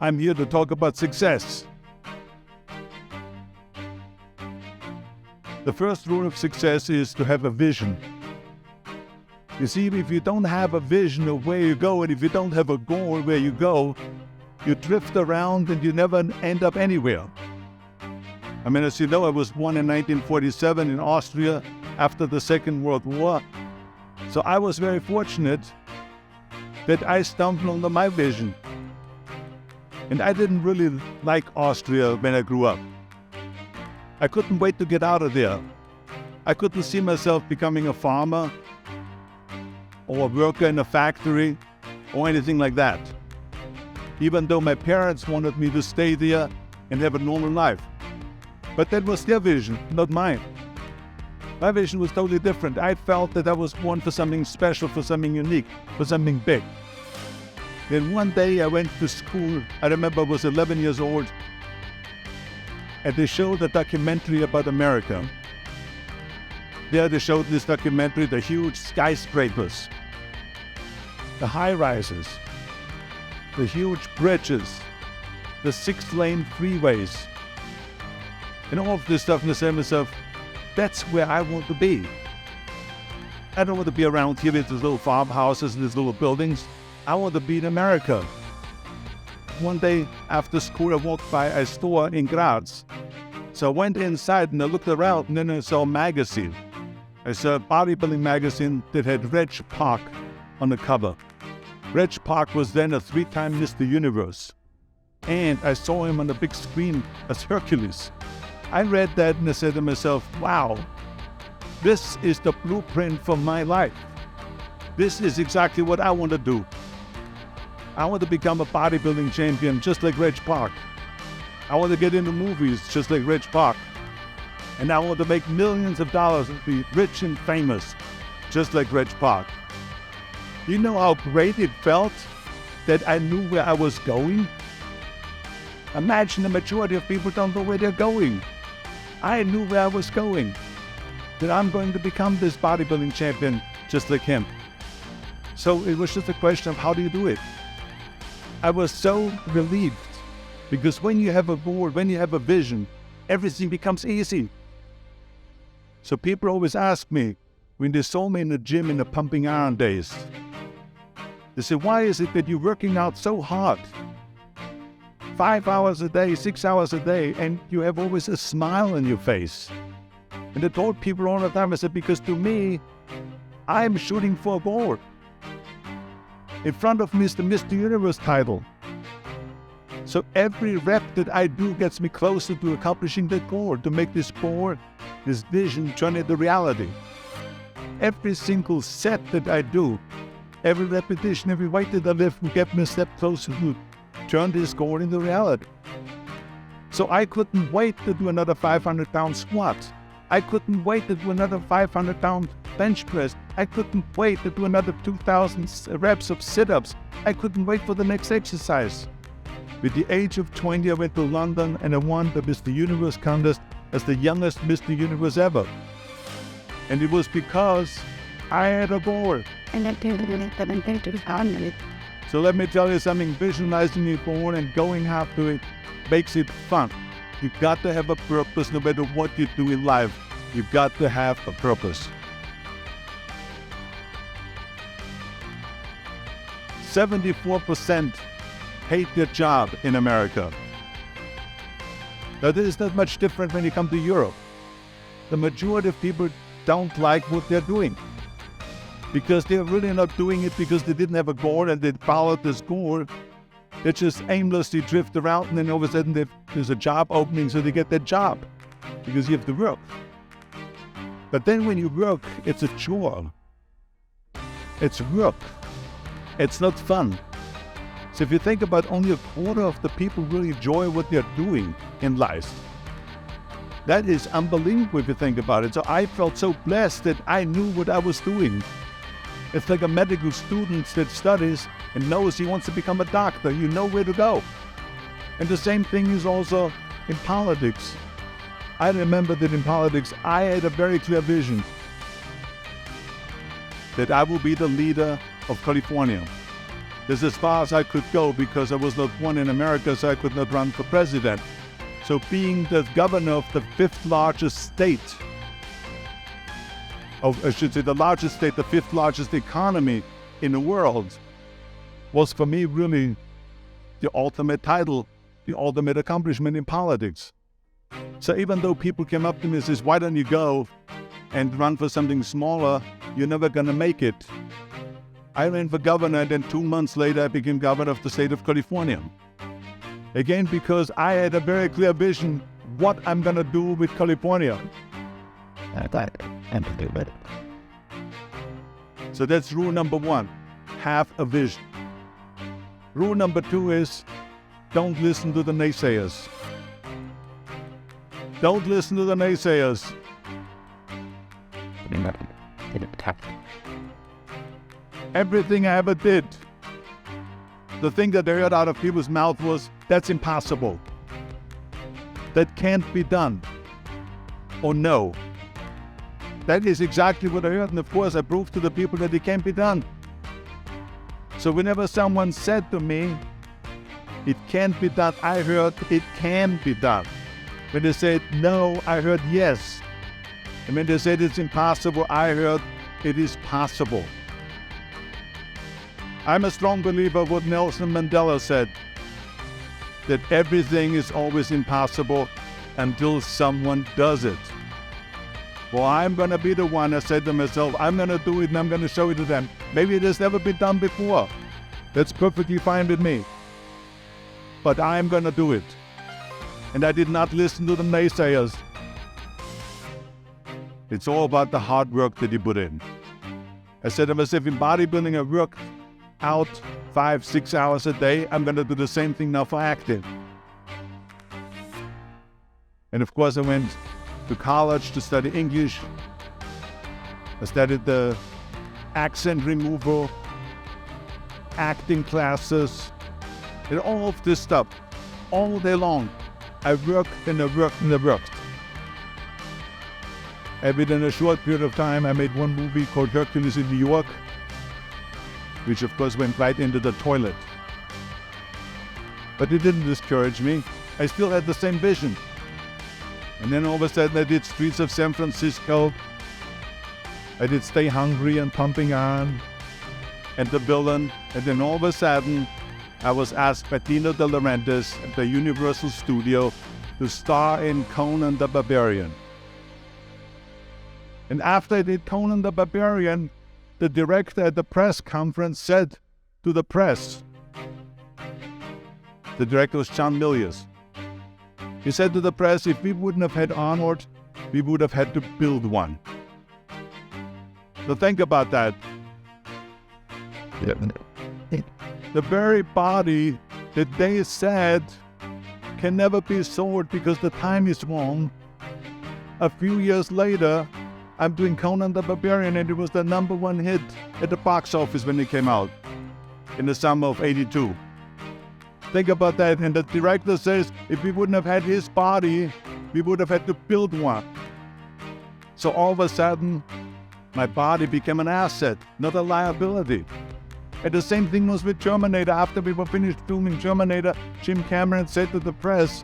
I'm here to talk about success. The first rule of success is to have a vision. You see, if you don't have a vision of where you go, and if you don't have a goal where you go, you drift around and you never end up anywhere. I mean, as you know, I was born in 1947 in Austria after the Second World War. So I was very fortunate that I stumbled on my vision. And I didn't really like Austria when I grew up. I couldn't wait to get out of there. I couldn't see myself becoming a farmer or a worker in a factory or anything like that, even though my parents wanted me to stay there and have a normal life. But that was their vision, not mine. My vision was totally different. I felt that I was born for something special, for something unique, for something big. Then one day I went to school. I remember I was 11 years old, and they showed a documentary about America. There they showed this documentary, the huge skyscrapers, the high-rises, the huge bridges, the 6-lane freeways, and all of this stuff. And I said to myself, that's where I want to be. I don't want to be around here with these little farmhouses and these little buildings. I want to be in America. One day after school, I walked by a store in Graz. So I went inside and I looked around, and then I saw a magazine. I saw a bodybuilding magazine that had Reg Park on the cover. Reg Park was then a 3-time Mr. Universe. And I saw him on the big screen as Hercules. I read that and I said to myself, wow, this is the blueprint for my life. This is exactly what I want to do. I want to become a bodybuilding champion just like Reg Park. I want to get into movies just like Reg Park. And I want to make millions of dollars and be rich and famous just like Reg Park. You know how great it felt that I knew where I was going? Imagine the majority of people don't know where they're going. I knew where I was going. That I'm going to become this bodybuilding champion just like him. So it was just a question of how do you do it? I was so relieved, because when you have a goal, when you have a vision, everything becomes easy. So people always ask me, when they saw me in the gym in the pumping iron days, they say, why is it that you're working out so hard? 5 hours a day, 6 hours a day, and you have always a smile on your face. And I told people all the time, I said, because to me, I'm shooting for a goal. In front of me is the Mr. Universe title. So every rep that I do gets me closer to accomplishing that goal, to make this goal, this vision, turn into reality. Every single set that I do, every repetition, every weight that I lift will get me a step closer to turn this goal into reality. So I couldn't wait to do another 500-pound squat. I couldn't wait to do another 500-pound bench press. I couldn't wait to do another 2,000 reps of sit-ups. I couldn't wait for the next exercise. With the age of 20, I went to London and I won the Mr. Universe contest as the youngest Mr. Universe ever. And it was because I had a goal. So let me tell you something, visualizing your goal and going after it makes it fun. You've got to have a purpose no matter what you do in life. You've got to have a purpose. 74% hate their job in America. Now this is not much different when you come to Europe. The majority of people don't like what they're doing, because they're really not doing it because they didn't have a goal and they followed this goal. They just aimlessly drift around, and then all of a sudden there's a job opening, so they get that job because you have to work. But then when you work, it's a chore. It's work. It's not fun. So if you think about, only a quarter of the people really enjoy what they're doing in life. That is unbelievable if you think about it. So I felt so blessed that I knew what I was doing. It's like a medical student that studies and knows he wants to become a doctor. You know where to go. And the same thing is also in politics. I remember that in politics, I had a very clear vision that I will be the leader of California. This is as far as I could go because I was not born in America, so I could not run for president. So being the governor of the fifth largest state, I should say the largest state, the fifth largest economy in the world, was for me really the ultimate title, the ultimate accomplishment in politics. So even though people came up to me and says, why don't you go and run for something smaller, you're never gonna make it. I ran for governor, and then 2 months later I became governor of the state of California. Again, because I had a very clear vision what I'm gonna do with California. So that's rule number 1, have a vision. Rule number 2 is, don't listen to the naysayers. Don't listen to the naysayers. Everything I ever did, the thing that I heard out of people's mouth was, that's impossible. That can't be done. Or no. That is exactly what I heard, and of course I proved to the people that it can't be done. So whenever someone said to me, it can't be done, I heard it can be done. When they said no, I heard yes. And when they said it's impossible, I heard it is possible. I'm a strong believer of what Nelson Mandela said, that everything is always impossible until someone does it. Well, I'm going to be the one, I said to myself, I'm going to do it and I'm going to show it to them. Maybe it has never been done before. That's perfectly fine with me. But I'm going to do it. And I did not listen to the naysayers. It's all about the hard work that you put in. I said to myself, in bodybuilding, I work out 5-6 hours a day. I'm going to do the same thing now for acting. And of course, I went to college to study English. I studied the accent removal, acting classes, and all of this stuff. All day long, I worked and I worked and I worked. And within a short period of time, I made one movie called Hercules in New York, which of course went right into the toilet. But it didn't discourage me. I still had the same vision. And then all of a sudden I did Streets of San Francisco. I did Stay Hungry and Pumping On and The Villain. And then all of a sudden I was asked by Dino De Laurentiis at the Universal Studio to star in Conan the Barbarian. And after I did Conan the Barbarian, the director at the press conference said to the press, the director was John Milius, he said to the press, if we wouldn't have had Arnold, we would have had to build one. So think about that. The very body that they said can never be sold because the time is wrong. A few years later, I'm doing Conan the Barbarian, and it was the #1 hit at the box office when it came out in the summer of '82. Think about that. And the director says, if we wouldn't have had his body, we would have had to build one. So all of a sudden, my body became an asset, not a liability. And the same thing was with Terminator. After we were finished filming Terminator, Jim Cameron said to the press,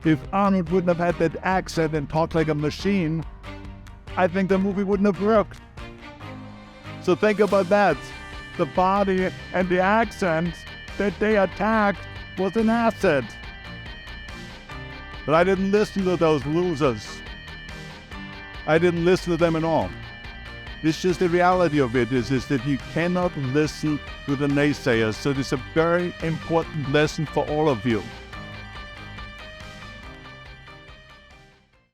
if Arnold wouldn't have had that accent and talked like a machine, I think the movie wouldn't have worked. So think about that. The body and the accent that they attacked was an asset. But I didn't listen to those losers. I didn't listen to them at all. It's just the reality of it is that you cannot listen to the naysayers. So it's a very important lesson for all of you.